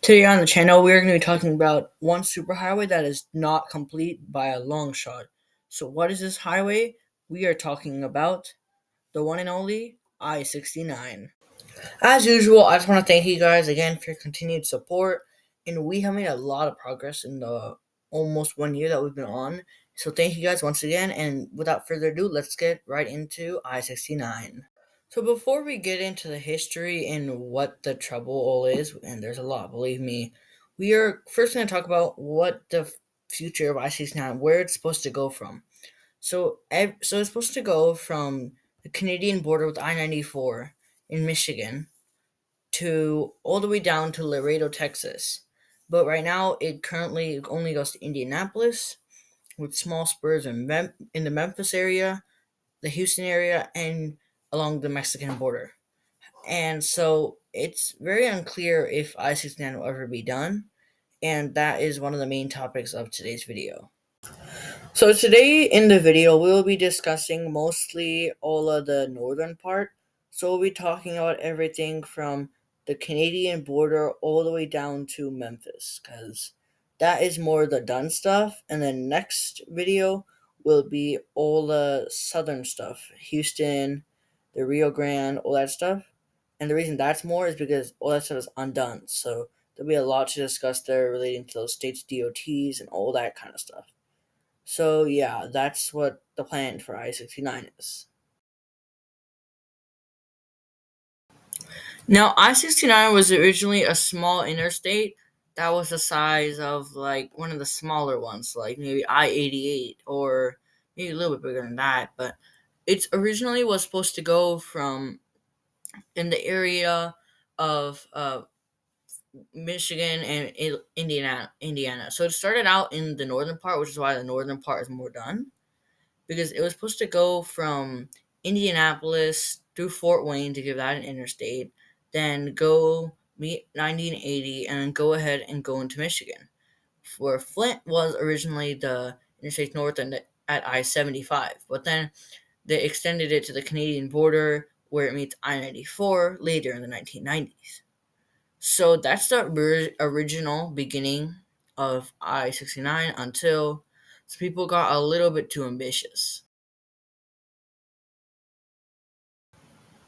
Today on the channel, we are going to be talking about one superhighway that is not complete by a long shot. So, what is this highway? We are talking about the one and only I-69. As usual, I just want to thank you guys again for your continued support, and we have made a lot of progress in the almost 1 year that we've been on. So, thank you guys once again, and without further ado, let's get right into I-69. So before we get into the history and what the trouble all is, and there's a lot, believe me, we are first going to talk about what the future of I-69, where it's supposed to go from. So it's supposed to go from the Canadian border with I-94 in Michigan to all the way down to Laredo, Texas. But right now, it currently only goes to Indianapolis, with small spurs in the Memphis area, the Houston area, and along the Mexican border. And so it's very unclear if I-69 will ever be done, and that is one of the main topics of today's video. So today in the video, we will be discussing mostly all of the northern part. So we'll be talking about everything from the Canadian border all the way down to Memphis, because that is more the done stuff. And then next video will be all the southern stuff, Houston, the Rio Grande, all that stuff. And the reason that's more is because all that stuff is undone. So there'll be a lot to discuss there relating to those states' DOTs and all that kind of stuff. So yeah, that's what the plan for I-69 is. Now, I-69 was originally a small interstate that was the size of like one of the smaller ones, like maybe I-88 or maybe a little bit bigger than that. But it originally was supposed to go from in the area of Michigan and Indiana. So it started out in the northern part, which is why the northern part is more done, because it was supposed to go from Indianapolis through Fort Wayne to give that an interstate, then go meet 1980, and then go ahead and go into Michigan, where Flint was originally the interstate north and at I-75, but then they extended it to the Canadian border where it meets I-94 later in the 1990s. So that's the original beginning of I-69 until some people got a little bit too ambitious.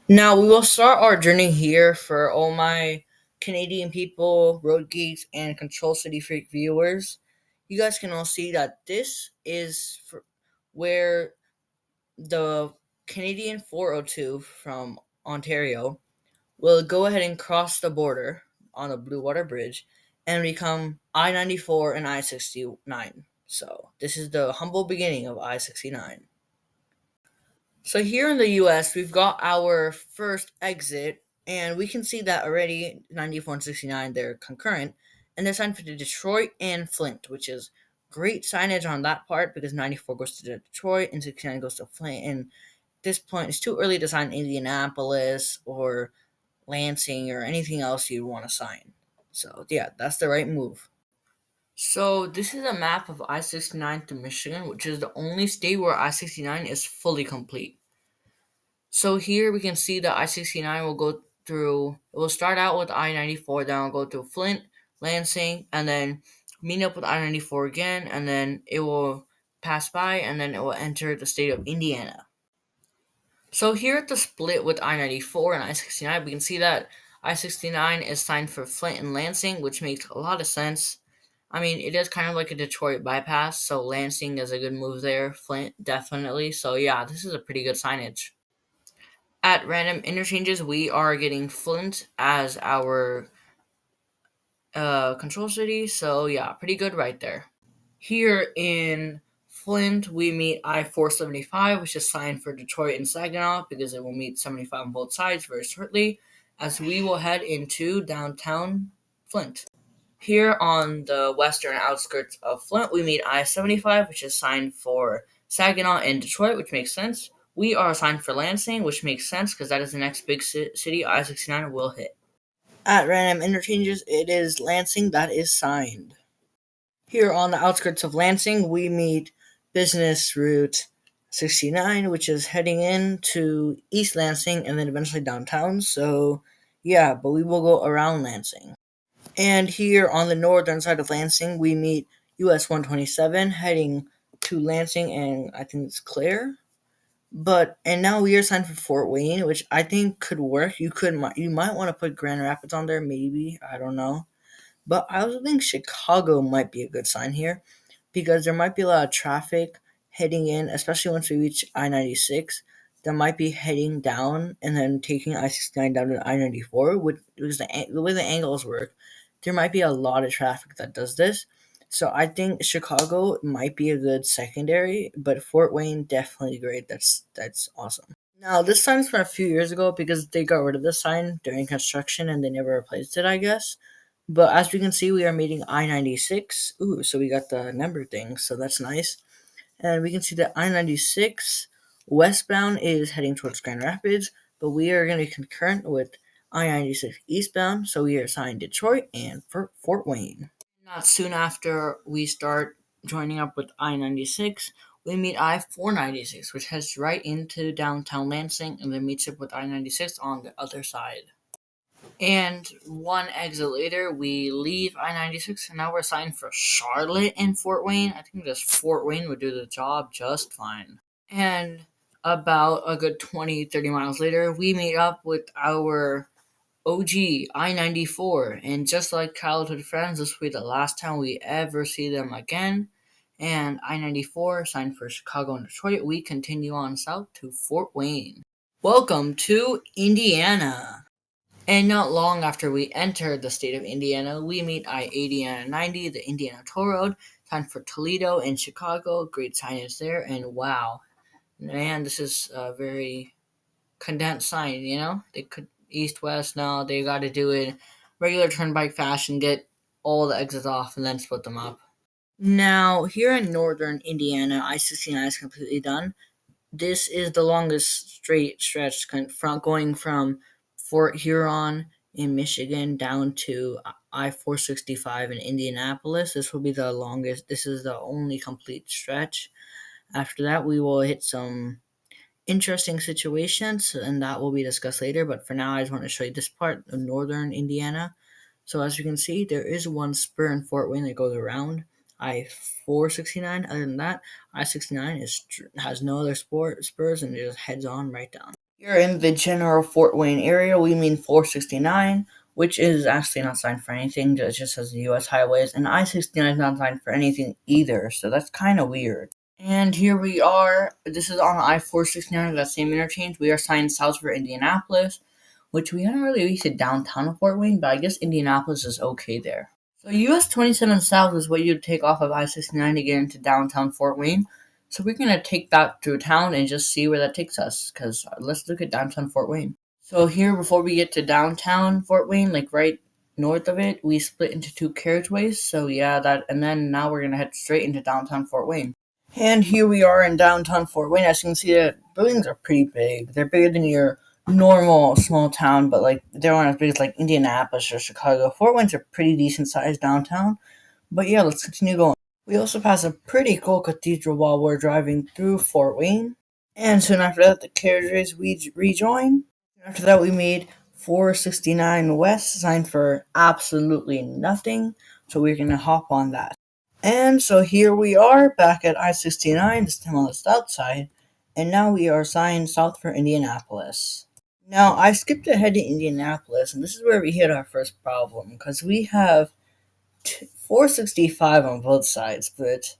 Now we will start our journey here for all my Canadian people, road geeks, and Control City Freak viewers. You guys can all see that this is where the Canadian 402 from Ontario will go ahead and cross the border on the Blue Water Bridge and become I-94 and I-69. So this is the humble beginning of I-69. So here in the US, we've got our first exit, and we can see that already 94 and 69, they're concurrent, and they're signed for Detroit and Flint, which is great signage on that part because 94 goes to Detroit and 69 goes to Flint. And at this point, it's too early to sign Indianapolis or Lansing or anything else you'd want to sign. So yeah, that's the right move. So this is a map of I-69 to Michigan, which is the only state where I-69 is fully complete. So here we can see that I-69 will go through, it will start out with I-94, then it'll go through Flint, Lansing, and then meet up with I-94 again, and then it will pass by, and then it will enter the state of Indiana. So here at the split with I-94 and I-69, we can see that I-69 is signed for Flint and Lansing, which makes a lot of sense. I mean, it is kind of like a Detroit bypass, so Lansing is a good move there. Flint, definitely. So yeah, this is a pretty good signage. At random interchanges, we are getting Flint as our control city, so yeah, pretty good right there. Here in Flint, we meet I-475, which is signed for Detroit and Saginaw because it will meet 75 on both sides very shortly, as we will head into downtown Flint. Here on the western outskirts of Flint, we meet I-75, which is signed for Saginaw and Detroit, which makes sense. We are signed for Lansing, which makes sense because that is the next big city I-69 will hit. At random interchanges, it is Lansing that is signed. Here on the outskirts of Lansing, we meet Business Route 69, which is heading into East Lansing and then eventually downtown. So, yeah, but we will go around Lansing. And here on the northern side of Lansing, we meet US 127 heading to Lansing and I think it's Clare. But and now we are signed for Fort Wayne, which I think could work. You might want to put Grand Rapids on there, maybe, I don't know. But I also think Chicago might be a good sign here because there might be a lot of traffic heading in, especially once we reach I 96. That might be heading down and then taking I 69 down to I 94, because the way the angles work, there might be a lot of traffic that does this. So I think Chicago might be a good secondary, but Fort Wayne definitely great. That's awesome. Now this sign's from a few years ago because they got rid of the sign during construction and they never replaced it, I guess. But as we can see, we are meeting I 96. Ooh, so we got the number thing, so that's nice. And we can see that I 96 westbound is heading towards Grand Rapids, but we are going to be concurrent with I 96 eastbound, so we are assigned Detroit and Fort Wayne. Not soon after we start joining up with I 96, we meet I 496, which heads right into downtown Lansing and then meets up with I 96 on the other side. And one exit later, we leave I 96, and now we're assigned for Charlotte and Fort Wayne. I think just Fort Wayne would do the job just fine. And about a good 20, 30 miles later, we meet up with our OG I 94. And just like childhood friends, this will be the last time we ever see them again. And I 94, signed for Chicago and Detroit, we continue on south to Fort Wayne. Welcome to Indiana. And not long after we enter the state of Indiana, we meet I-80 and I-90, the Indiana Toll Road, time for Toledo and Chicago. Great signage there, and wow, man, this is a very condensed sign. They could east-west. Now they got to do it regular turnpike fashion, get all the exits off, and then split them up. Now here in northern Indiana, I-69 is completely done. This is the longest straight stretch from going from Fort Huron in Michigan down to I 465 in Indianapolis. This will be the longest. This is the only complete stretch. After that, we will hit some interesting situations, and that will be discussed later. But for now, I just want to show you this part of northern Indiana. So as you can see, there is one spur in Fort Wayne that goes around I 469. Other than that, I 69 has no other spurs and it just heads on right down. Here in the general Fort Wayne area, we mean 469, which is actually not signed for anything. It just says the U.S. highways, and I 69 is not signed for anything either. So that's kind of weird. And here we are. This is on I 469, that same interchange. We are signed south for Indianapolis, which we haven't really reached downtown of Fort Wayne, but I guess Indianapolis is okay there. So US 27 South is what you'd take off of I 69 to get into downtown Fort Wayne. So we're going to take that through town and just see where that takes us, because let's look at downtown Fort Wayne. So here, before we get to downtown Fort Wayne, like right north of it, we split into two carriageways. So yeah, and then now we're going to head straight into downtown Fort Wayne. And here we are in downtown Fort Wayne. As you can see, the buildings are pretty big. They're bigger than your normal small town, but like they aren't as big as like Indianapolis or Chicago. Fort Wayne's a pretty decent sized downtown. But yeah, let's continue going. We also pass a pretty cool cathedral while we're driving through Fort Wayne. And soon after that, the carriageways we rejoin. After that, we made 469 West, signed for absolutely nothing. So we're going to hop on that. And so here we are back at I-69, this time on the south side, and now we are signed south for Indianapolis. Now, I skipped ahead to Indianapolis, and this is where we hit our first problem, because we have 465 on both sides, but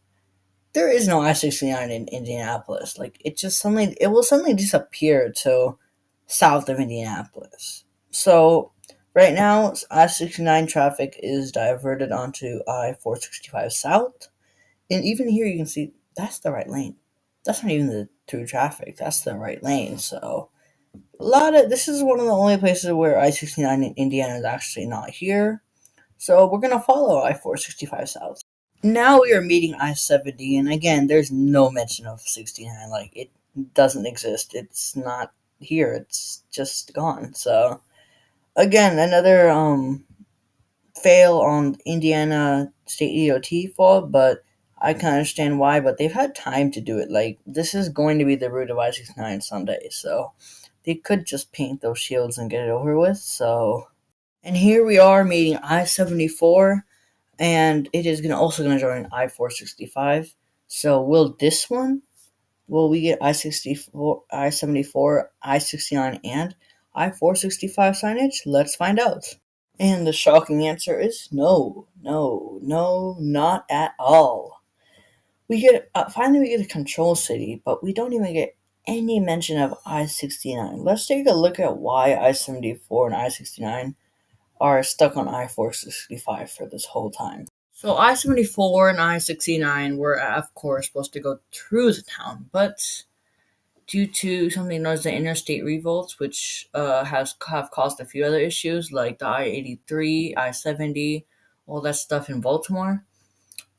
there is no I-69 in Indianapolis. Like, it will suddenly disappear to south of Indianapolis. So, right now, I-69 traffic is diverted onto I-465 South. And even here you can see that's the right lane. That's not even the through traffic. That's the right lane. So, this is one of the only places where I-69 in Indiana is actually not here. So, we're going to follow I-465 South. Now we are meeting I-70, and again, there's no mention of 69. Like, it doesn't exist. It's not here. It's just gone. So, again, another fail on Indiana State DOT fault, but I can understand why. But they've had time to do it. Like, this is going to be the route of I-69 someday, so they could just paint those shields and get it over with. So And here we are meeting I-74, and it is also going to join I-465. So will we get I-64, I-74, I-69, and I-465 signage? Let's find out. And the shocking answer is no, no, no, not at all. We get a control city, but we don't even get any mention of I-69. Let's take a look at why I-74 and I-69 are stuck on I-465 for this whole time. So I-74 and I-69 were, of course, supposed to go through the town, but due to something known as the interstate revolts, which have caused a few other issues like the I-83, I-70, all that stuff in Baltimore,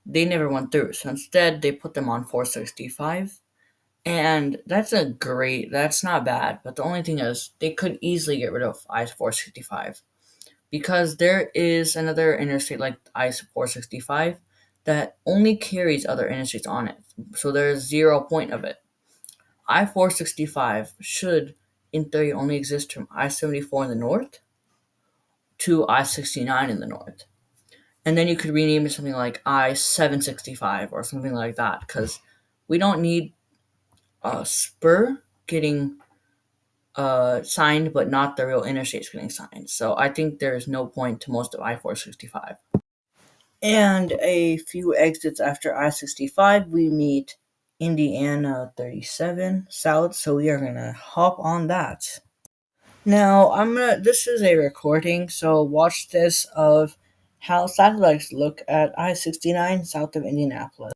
they never went through. So instead, they put them on 465. And that's not bad. But the only thing is, they could easily get rid of I-465 because there is another interstate like I-465 that only carries other interstates on it. So there's 0 point of it. I-465 should, in theory, only exist from I-74 in the north to I-69 in the north. And then you could rename it something like I-765 or something like that, because we don't need a spur getting signed, but not the real interstates getting signed. So I think there's no point to most of I-465. And a few exits after I-65, we meet Indiana 37 South, so we are going to hop on that. Now, this is a recording, so watch this of how satellites look at I-69 south of Indianapolis.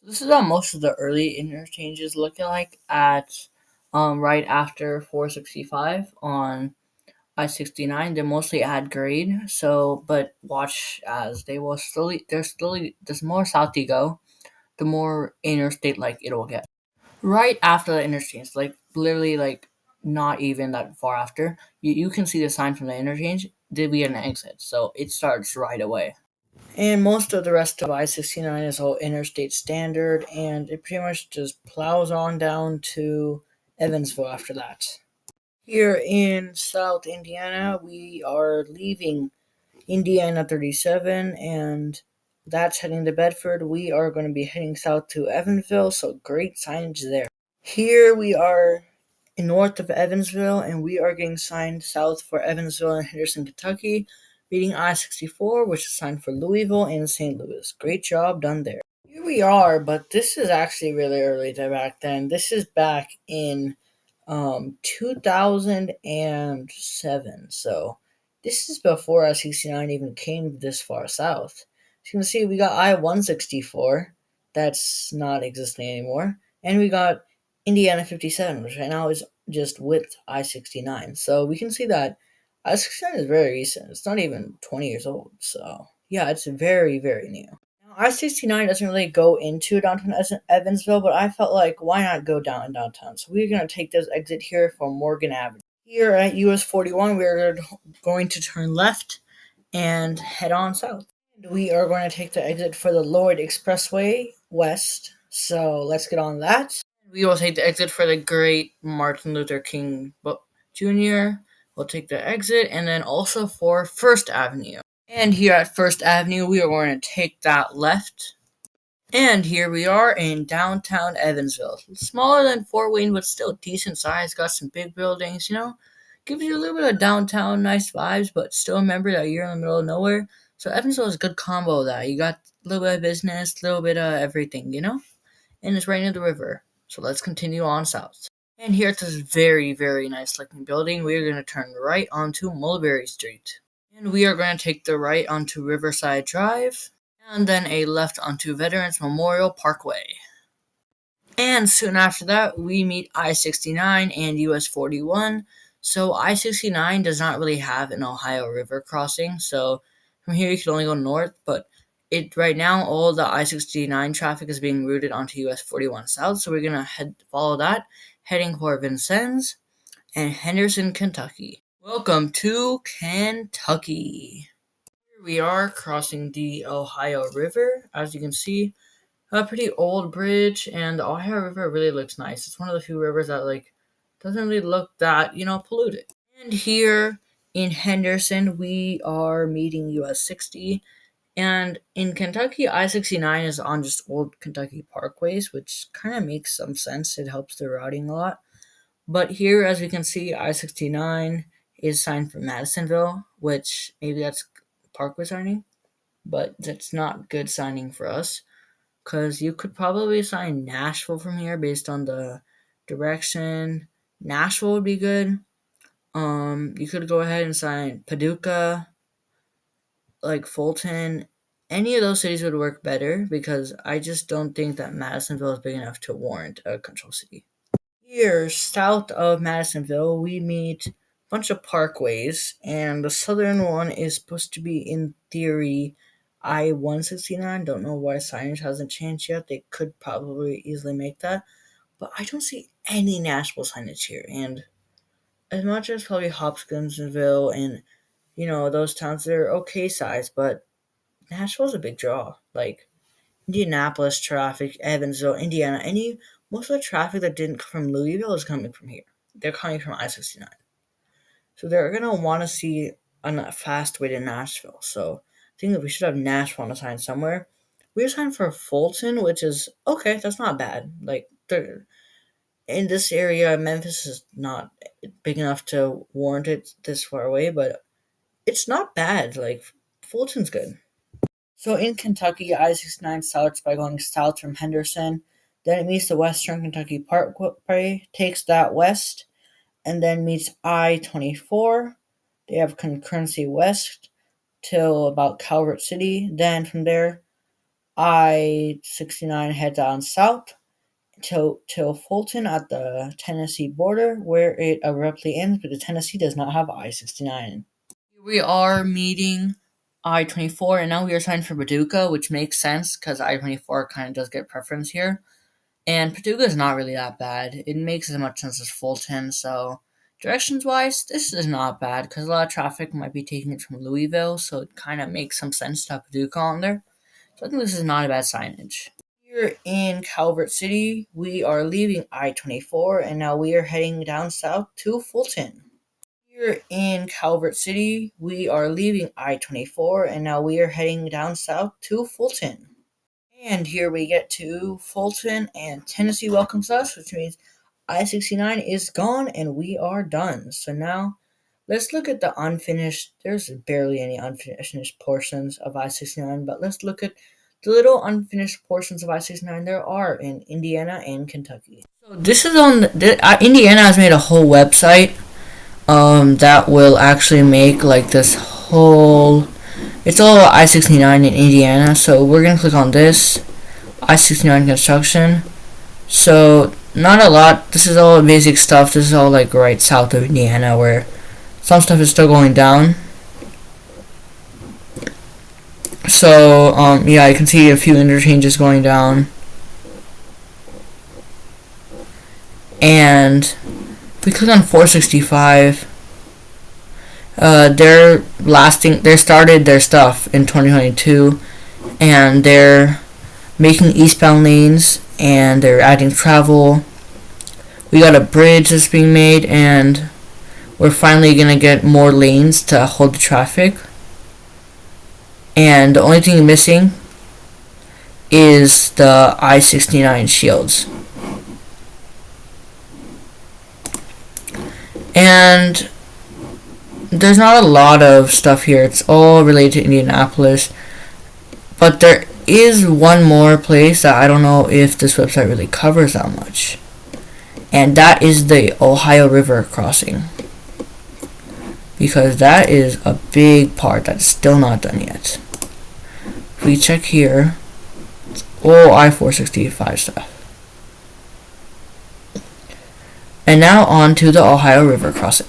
This is how most of the early interchanges look like at right after 465 on I-69. They mostly add grade, so but watch as the more south you go, the more interstate like it'll get. Right after the interchange, like literally like not even that far after, you can see the sign from the interchange. Did we get an exit? So it starts right away. And most of the rest of I-69 is all interstate standard, and it pretty much just plows on down to Evansville after that. Here in South Indiana, we are leaving Indiana 37, and that's heading to Bedford. We are going to be heading south to Evansville, so great signage there. Here we are north of Evansville, and we are getting signed south for Evansville and Henderson, Kentucky, beating I-64, which is signed for Louisville and St. Louis. Great job done there. Here we are, but this is actually really early to back then. This is back in 2007, so this is before I-69 even came this far south. As you can see, we got I-164, that's not existing anymore, and we got Indiana 57, which right now is just with I-69. So we can see that I-69 is very recent. It's not even 20 years old. So yeah, it's very, very new. Now, I-69 doesn't really go into downtown Evansville, but I felt like why not go down in downtown? So we're going to take this exit here from Morgan Avenue. Here at US 41, we're going to turn left and head on south. We are going to take the exit for the Lloyd Expressway West. So let's get on that. We will take the exit for the great Martin Luther King Jr. We'll take the exit, and then also for First Avenue. And here at First Avenue, we are going to take that left. And here we are in downtown Evansville. Smaller than Fort Wayne, but still decent size. Got some big buildings, Gives you a little bit of downtown nice vibes, but still remember that you're in the middle of nowhere. So Evansville is a good combo of that. You got a little bit of business, a little bit of everything, And it's right near the river. So let's continue on south. And here at this very, very nice looking building, we are going to turn right onto Mulberry Street. And we are going to take the right onto Riverside Drive, and then a left onto Veterans Memorial Parkway. And soon after that, we meet I-69 and US 41. So I-69 does not really have an Ohio River crossing, so from here you can only go north, but right now all the I-69 traffic is being routed onto US 41 south, so we're going to follow that, heading for Vincennes and Henderson, Kentucky. Welcome to Kentucky. Here we are crossing the Ohio River. As you can see, a pretty old bridge, and the Ohio River really looks nice. It's one of the few rivers that doesn't really look that, polluted. And here in Henderson, we are meeting US 60. And in Kentucky, I-69 is on just old Kentucky parkways, which kind of makes some sense. It helps the routing a lot. But here, as we can see, I-69 is signed for Madisonville, which maybe that's parkway signing, but that's not good signing for us, because you could probably sign Nashville from here based on the direction. Nashville would be good. You could go ahead and sign Paducah, like Fulton. Any of those cities would work better, because I just don't think that Madisonville is big enough to warrant a control city. Here, south of Madisonville, we meet a bunch of parkways, and the southern one is supposed to be, in theory, I-169. Don't know why signage hasn't changed yet. They could probably easily make that, but I don't see any Nashville signage here. And as much as probably Hopkinsville and those towns, they're okay size, but Nashville's a big draw. Like Indianapolis traffic, Evansville, Indiana, most of the traffic that didn't come from Louisville is coming from here. They're coming from I-69. So they're going to want to see a fast way to Nashville. So I think that we should have Nashville on a sign somewhere. We assigned for Fulton, which is okay. That's not bad. In this area, Memphis is not big enough to warrant it this far away, but it's not bad. Fulton's good. So in Kentucky, I-69 starts by going south from Henderson. Then it meets the Western Kentucky Parkway, takes that west, and then meets I-24. They have concurrency west till about Calvert City. Then from there, I-69 heads on south till Fulton at the Tennessee border, where it abruptly ends, but the Tennessee does not have I-69. We are meeting I-24, and now we are signed for Paducah, which makes sense because I-24 kind of does get preference here. And Paducah is not really that bad. It makes as much sense as Fulton, so directions-wise, this is not bad because a lot of traffic might be taking it from Louisville, so it kind of makes some sense to have Paducah on there. So I think this is not a bad signage. Here in Calvert City, we are leaving I-24, and now we are heading down south to Fulton. Here in Calvert City, we are leaving I-24, and now we are heading down south to Fulton. And here we get to Fulton, and Tennessee welcomes us, which means I-69 is gone, and we are done. So now, let's look at the unfinished. There's barely any unfinished portions of I-69, but let's look at the little unfinished portions of I-69 there are in Indiana and Kentucky. So this is on Indiana has made a whole website that will actually make this whole. It's all I-69 in Indiana, so we're going to click on this, I-69 construction. So, not a lot. This is all basic stuff. This is all right south of Indiana, where some stuff is still going down. So, yeah, you can see a few interchanges going down. And If we click on 465, they started their stuff in 2022, and they're making eastbound lanes, and they're adding travel. We got a bridge that's being made, and we're finally gonna get more lanes to hold the traffic. And the only thing missing is the I-69 shields. And there's not a lot of stuff here. It's all related to Indianapolis. But there is one more place that I don't know if this website really covers that much. And that is the Ohio River crossing. Because that is a big part that's still not done yet. If we check here, it's all I-465 stuff. And now on to the Ohio River crossing.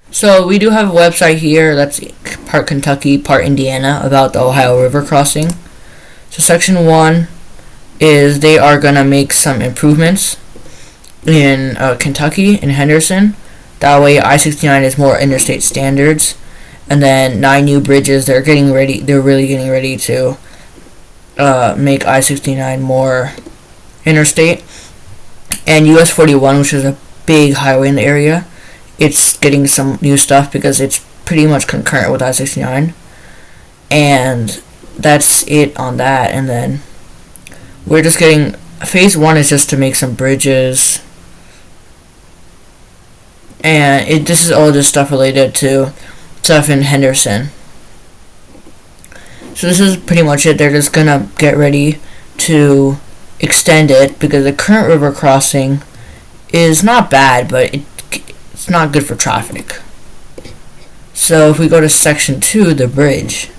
So we do have a website here that's part Kentucky, part Indiana about the Ohio River crossing. So section 1 is they are going to make some improvements in Kentucky, in Henderson. That way I-69 is more interstate standards. And then 9 new bridges, they're really getting ready to make I-69 more interstate. And US 41, which is a big highway in the area, it's getting some new stuff because it's pretty much concurrent with I-69. And that's it on that. And then we're just getting, phase 1 is just to make some bridges. And this is all just stuff related to stuff in Henderson. So this is pretty much it. They're just gonna get ready to extend it because the current river crossing is not bad, but it's not good for traffic. So if we go to section 2, the bridge,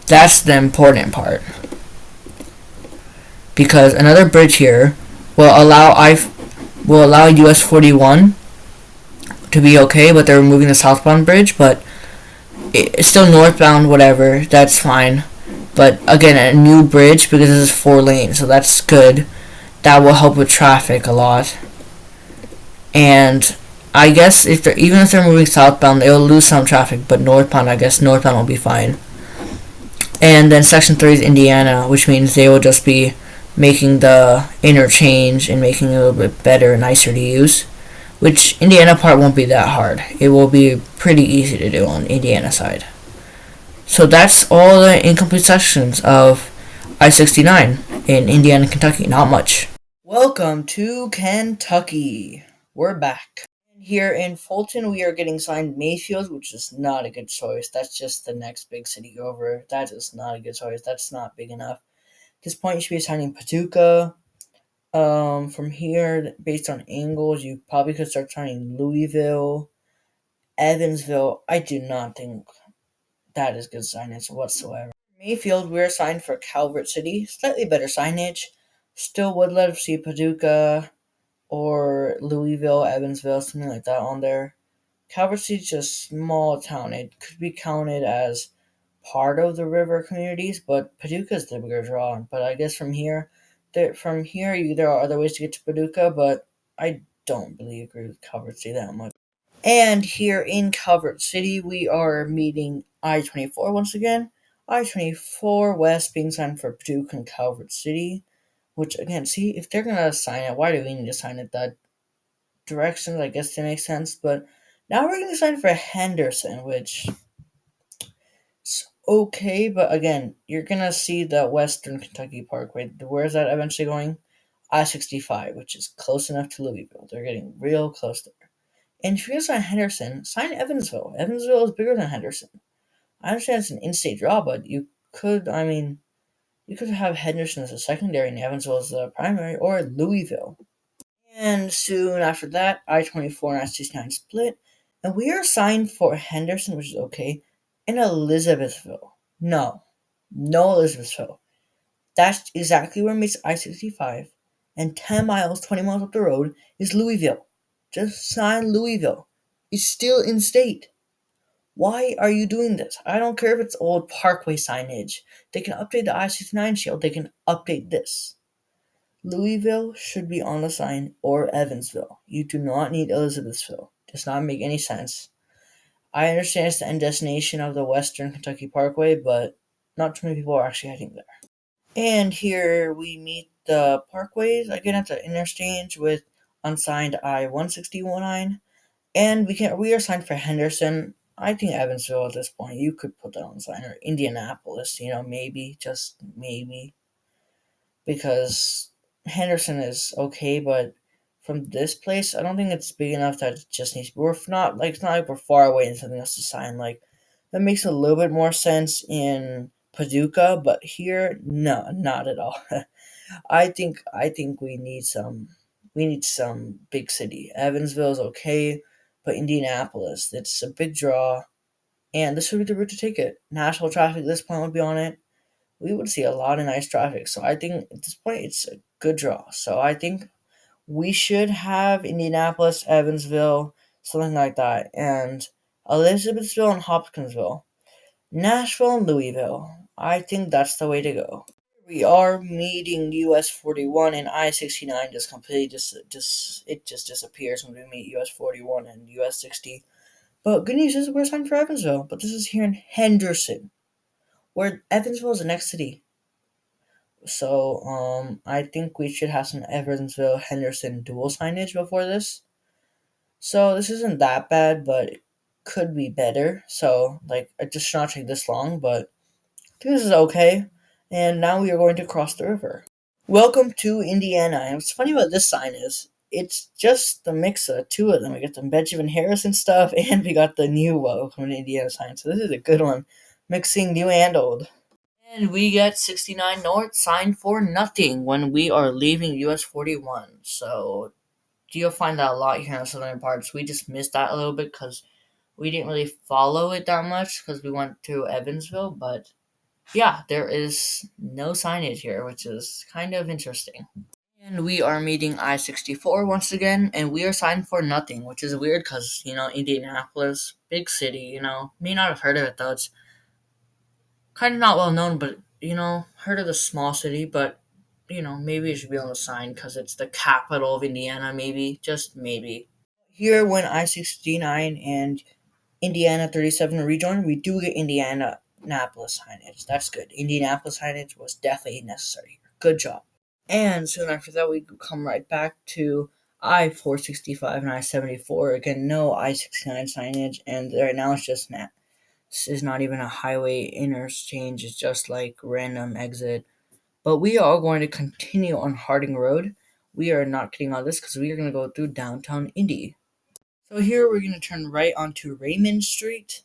that's the important part. Because another bridge here will allow US 41 to be okay, but they're removing the southbound bridge, but it's still northbound, whatever, that's fine. But again, a new bridge, because this is 4 lanes, so that's good. That will help with traffic a lot. And I guess even if they're moving southbound, they'll lose some traffic, but northbound, I guess northbound will be fine. And then section 3 is Indiana, which means they will just be making the interchange and making it a little bit better, nicer to use. Which Indiana part won't be that hard. It will be pretty easy to do on Indiana side. So that's all the incomplete sections of I-69 in Indiana and Kentucky. Not much. Welcome to Kentucky. We're back. Here in Fulton, we are getting signed Mayfield, which is not a good choice. That's just the next big city over. That is not a good choice. That's not big enough. At this point, you should be signing Paducah. From here, based on angles, you probably could start signing Louisville, Evansville. I do not think that is good signage whatsoever. Mayfield, we're signed for Calvert City. Slightly better signage. Still would love to see Paducah or Louisville, Evansville, something like that on there. Calvert City's just a small town. It could be counted as part of the river communities, but Paducah's the bigger draw. But I guess from here, there are other ways to get to Paducah, but I don't really agree with Calvert City that much. And here in Calvert City, we are meeting I-24 once again. I-24 West being signed for Paducah and Calvert City, which again, see, if they're going to sign it, why do we need to sign it that directions? I guess they make sense, but now we're going to sign for Henderson, which is okay, but again, you're going to see the Western Kentucky Parkway. Where is that eventually going? I-65, which is close enough to Louisville. They're getting real close there. And if you're going to sign Henderson, sign Evansville. Evansville is bigger than Henderson. I understand it's an in-state draw, but you could have Henderson as a secondary and Evansville as the primary, or Louisville. And soon after that, I-24 and I-69 split, and we are signed for Henderson, which is okay, in Elizabethville. No Elizabethville. That's exactly where it meets I-65, and 10 miles, 20 miles up the road is Louisville. Just sign Louisville. It's still in state. Why are you doing this? I don't care if it's old parkway signage. They can update the I-69 shield. They can update this. Louisville should be on the sign or Evansville. You do not need Elizabethville. Does not make any sense. I understand it's the end destination of the Western Kentucky Parkway, but not too many people are actually heading there. And here we meet the parkways again at the interchange with unsigned I-169, and we are signed for Henderson. I think Evansville at this point. You could put that on the sign, or Indianapolis. Maybe just maybe, because Henderson is okay, but from this place, I don't think it's big enough that it just needs. We're not like it's not like we're far away and something else to sign. Like that makes a little bit more sense in Paducah, but here, no, not at all. I think we need some big city. Evansville is okay, but Indianapolis, it's a big draw, and this would be the route to take it. National traffic at this point would be on it. We would see a lot of nice traffic. So I think at this point it's a good draw. So I think we should have Indianapolis, Evansville, something like that, and Elizabethville and Hopkinsville, Nashville and Louisville. I think that's the way to go. We are meeting US 41 and I 69 just completely just disappears when we meet US 41 and US 60. But good news is we're signed for Evansville, but this is here in Henderson, where Evansville is the next city. So I think we should have some Evansville Henderson dual signage before this. So this isn't that bad, but it could be better. So like it just should not take this long, but I think this is okay. And now we are going to cross the river. Welcome to Indiana. And what's funny about this sign is it's just the mix of two of them. We got the Benjamin Harrison stuff and we got the new Welcome to Indiana sign. So this is a good one. Mixing new and old. And we get 69 North signed for nothing when we are leaving US 41. So you'll find that a lot here in the southern parts. We just missed that a little bit because we didn't really follow it that much because we went to Evansville. But yeah, there is no signage here, which is kind of interesting. And we are meeting I-64 once again, and we are signed for nothing, which is weird because, Indianapolis, big city, may not have heard of it though. It's kind of not well known, but heard of the small city, but maybe it should be on the sign because it's the capital of Indiana. Maybe, just maybe. Here, when I-69 and Indiana 37 rejoin, we do get Indianapolis signage. That's good. Indianapolis signage was definitely necessary. Good job. And soon after that, we come right back to I-465 and I-74. Again, no I-69 signage, and right now it's just this is not even a highway interchange, it's just like random exit. But we are going to continue on Harding Road. We are not getting on this because we are going to go through downtown Indy. So here we're going to turn right onto Raymond Street.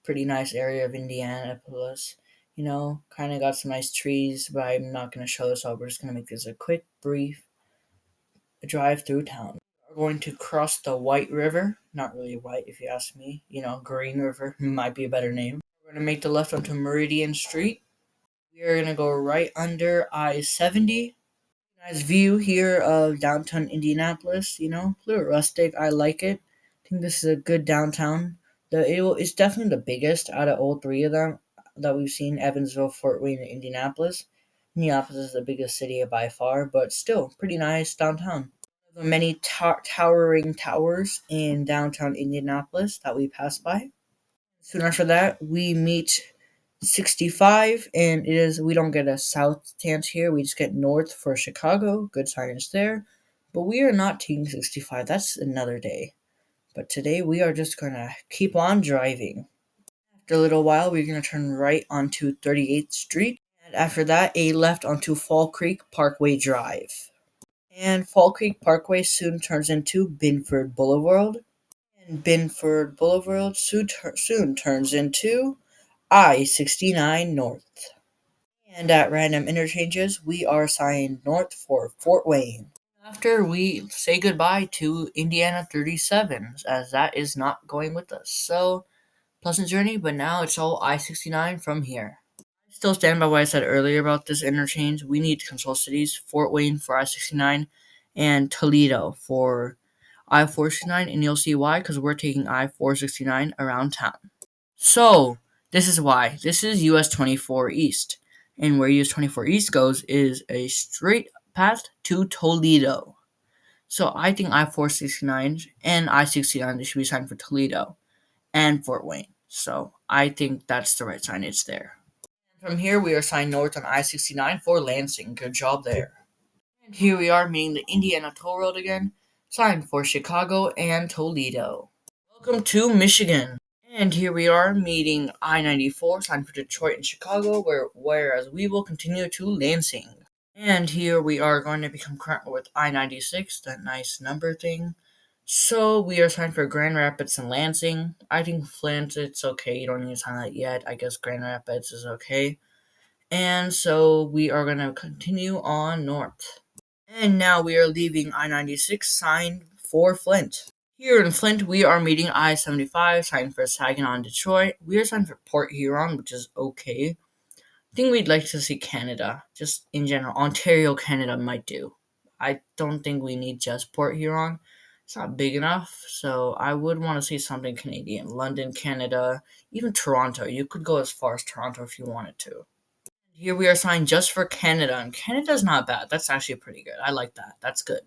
Pretty nice area of Indianapolis. Kind of got some nice trees, but I'm not going to show this all. We're just going to make this a quick, brief drive through town. We're going to cross the White River. Not really white, if you ask me. Green River might be a better name. We're going to make the left onto Meridian Street. We are going to go right under I-70. Nice view here of downtown Indianapolis. A little rustic. I like it. I think this is a good downtown. It's definitely the biggest out of all three of them that we've seen: Evansville, Fort Wayne, and Indianapolis. Indianapolis is the biggest city by far, but still pretty nice downtown. There are many towering towers in downtown Indianapolis that we pass by. Soon after that, we meet 65, and we don't get a south stance here. We just get north for Chicago. Good signage there. But we are not taking 65. That's another day. But today we are just going to keep on driving. After a little while, we're going to turn right onto 38th Street. And after that, a left onto Fall Creek Parkway Drive. And Fall Creek Parkway soon turns into Binford Boulevard. And Binford Boulevard soon turns into I-69 North. And at random interchanges, we are signed north for Fort Wayne. After we say goodbye to Indiana 37, as that is not going with us. So, pleasant journey, but now it's all I-69 from here. I still stand by what I said earlier about this interchange. We need to control cities: Fort Wayne for I-69 and Toledo for I-469, and you'll see why, because we're taking I-469 around town. So, this is why. This is US 24 East. And where US 24 East goes is a straight path to Toledo. So I think I-469 and I-69 should be signed for Toledo and Fort Wayne. So I think that's the right signage there. From here, we are signed north on I-69 for Lansing. Good job there. And here we are meeting the Indiana Toll Road again, signed for Chicago and Toledo. Welcome to Michigan. And here we are meeting I-94, signed for Detroit and Chicago, whereas we will continue to Lansing. And here we are going to become current with I-96, that nice number thing. So we are signed for Grand Rapids and Lansing. I think Flint, it's okay. You don't need to sign that yet. I guess Grand Rapids is okay. And so we are going to continue on north. And now we are leaving I-96, signed for Flint. Here in Flint, we are meeting I-75, signed for Saginaw and Detroit. We are signed for Port Huron, which is okay. I think we'd like to see Canada, just in general. Ontario, Canada might do. I don't think we need just Port Huron. It's not big enough, so I would want to see something Canadian. London, Canada, even Toronto. You could go as far as Toronto if you wanted to. Here we are signed just for Canada, and Canada's not bad. That's actually pretty good. I like that. That's good.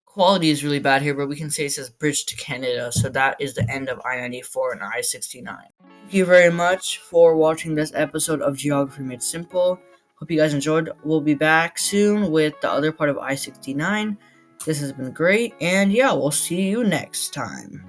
Quality is really bad here, but we can say it says Bridge to Canada, so that is the end of I-94 and I-69. Thank you very much for watching this episode of Geography Made Simple. Hope you guys enjoyed. We'll be back soon with the other part of I-69. This has been great, and yeah, we'll see you next time.